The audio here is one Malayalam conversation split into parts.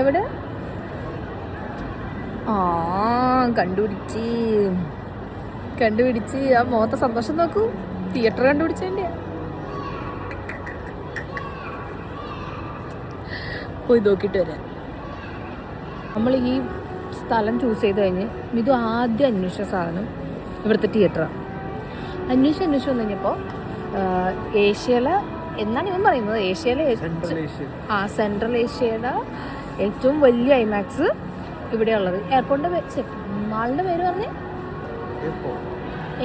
എവിടെ? ആ കണ്ടുപിടിച്ച് ആ മുഖത്തെ സന്തോഷം നോക്കൂ. തിയേറ്റർ കണ്ടുപിടിച്ചതിൻ്റെ പോയി നോക്കിയിട്ട് വരാം. നമ്മൾ ഈ സ്ഥലം ചൂസ് ചെയ്ത് കഴിഞ്ഞ് ഇത് ആദ്യം അന്വേഷിച്ച സാധനം ഇവിടുത്തെ തിയേറ്ററാണ്. അന്വേഷിച്ച് വന്നു കഴിഞ്ഞപ്പോൾ ഏഷ്യയിലെ എന്നാണ് ഇവൻ പറയുന്നത്, ഏഷ്യയിലെ സെൻട്രൽ ഏഷ്യയുടെ ഏറ്റവും വലിയ ഐമാക്സ് ഇവിടെയുള്ളത്. എയർപോർട്ടിൻ്റെ മാളിൻ്റെ പേര് പറഞ്ഞേ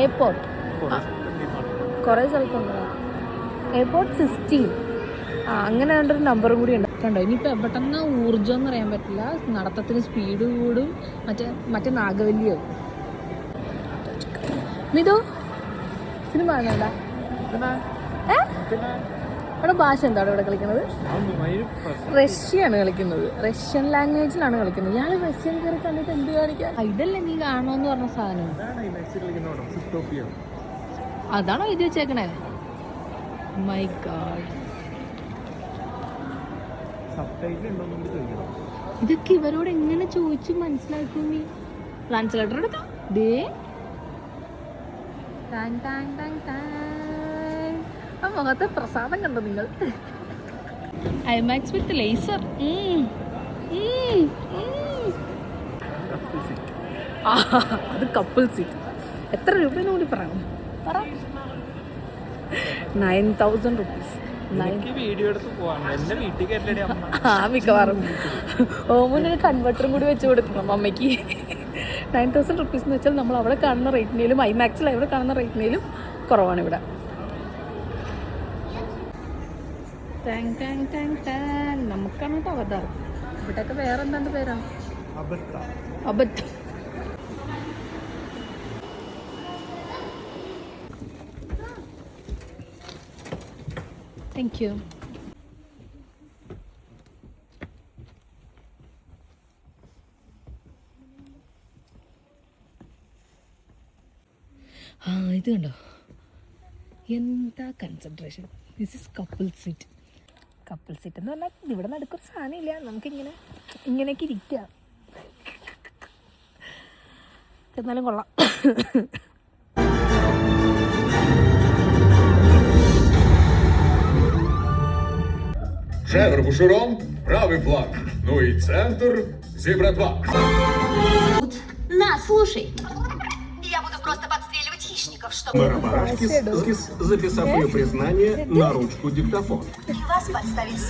എയർപോർട്ട്. കുറേ സ്ഥലത്തുണ്ട്. എയർപോർട്ട് 16 അങ്ങനെ ഒരു നമ്പറും കൂടി ഉണ്ട് കണ്ടോ. ഇനിയിപ്പോൾ പെട്ടെന്ന് ഊർജ്ജം എന്ന് പറയാൻ പറ്റില്ല, നടത്തത്തിന് സ്പീഡ് കൂടും. മറ്റേ നാഗവല്ലിയാവും. മിതു സിനിമ കാണണ്ട? അവിടെ ഭാഷ എന്താണ് ഇവിടെ കളിക്കുന്നത്? റഷ്യയാണ് കളിക്കുന്നത്. റഷ്യൻ ലാംഗ്വേജിലാണ് കളിക്കുന്നത്. ഇയാൾ റഷ്യൻ കയറി കണ്ടിട്ട് എന്ത് കാണിക്കാം? ഇതല്ലേ നീ കാണുമെന്ന് പറഞ്ഞ സാധനം? അതാണോ എഴുതി വെച്ചേക്കണേ? മൈ ഗാഡ്, ഇതൊക്കെ ഇവരോട് എങ്ങനെ ചോദിച്ചു മനസ്സിലാക്കും? നീ ട്രാൻസ്ലേറ്റർ എടുക്കാം. ആ മുഖത്തെ പ്രസാദം കണ്ടോ നിങ്ങൾ? ഐമാക്സ് വിത്ത് ലേസർ. അത് കപ്പിൾ സീറ്റ്. എത്ര രൂപയെന്ന് കൂടി പറ. 9,000 rupees. മിക്കവാറും ഓമനൊരു കൺവെർട്ടറും കൂടി വെച്ച് കൊടുക്കണം അമ്മയ്ക്ക്. 9,000 rupees എന്ന് വെച്ചാൽ നമ്മൾ അവിടെ കാണുന്ന റേറ്റിനേലും ഐമാക്സിൽ അവിടെ കാണുന്ന റേറ്റിനേലും കുറവാണ് ഇവിടെ. നമുക്കാണ് കേട്ടോ അവതാർ. ഇവിടെയൊക്കെ വേറെ എന്താണ്ട് പേരാണ് അബദ്ധം. Thank you. ഇത് കണ്ടോ, എന്താ concentration. This is couple seat. Couple seat എന്ന് പറഞ്ഞാൽ ഇവിടെ നടുക്കൊരു സാധനം ഇല്ല, ഇങ്ങനെയൊക്കെ ഇരിക്കുക. എന്നാലും കൊള്ളാം. Шефер Бушурон, правый фланг. Ну и центр, зебра-2. На, слушай. Я буду просто подстреливать хищников, чтобы... Барабарашки, записав ее признание на ручку диктофон. И вас подставить.